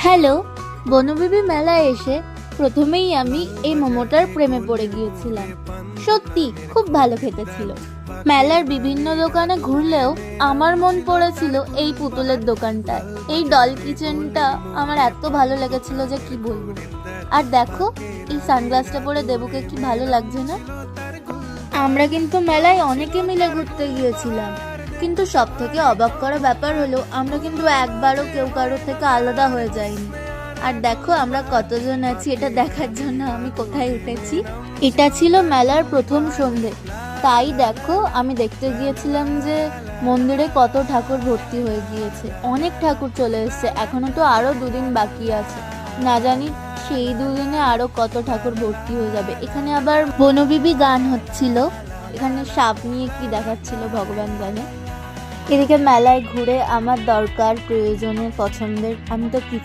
Hello. Bonbibi মেলায় এসে প্রথমেই আমি এই মোমোটার প্রেমে পড়ে গিয়েছিলাম। সত্যি খুব ভালো খেতে ছিল। মেলার বিভিন্ন দোকানে ঘুরলেও আমার মন পড়েছিল এই পুতুলের দোকানটায়। এই ডল কিচেনটা আমার এত ভালো লেগেছিল যে কি বলবো। আর দেখো, এই সানগ্লাসটা পরে দেবুকে কি ভালো লাগছে না? আমরা কিন্তু মেলায় অনেকে মিলে ঘুরতে গিয়েছিলাম, কিন্তু সব থেকে অবাক করা ব্যাপার হলো আমরা কিন্তু একবারও কেউ কারোর থেকে আলাদা হয়ে যাইনি। আর দেখো আমরা কতজন আছি এটা দেখার জন্য আমি কোথায় উঠেছি। এটা ছিল মেলার প্রথম সন্ধে, তাই দেখো আমি দেখতে গিয়েছিলাম যে মন্দিরে কত ঠাকুর ভর্তি হয়ে গিয়েছে। অনেক ঠাকুর চলে এসেছে, এখনো তো আরো দুদিন বাকি আছে। না জানি সেই দুদিনে আরো কত ঠাকুর ভর্তি হয়ে যাবে। এখানে আবার বনবিবি গান হচ্ছিল, এখানে সাপ নিয়ে কি দেখাচ্ছিল ভগবান জানে। এদিকে মেলায় ঘুরে আমার দরকার প্রয়োজনের পছন্দের আমি তো কিছু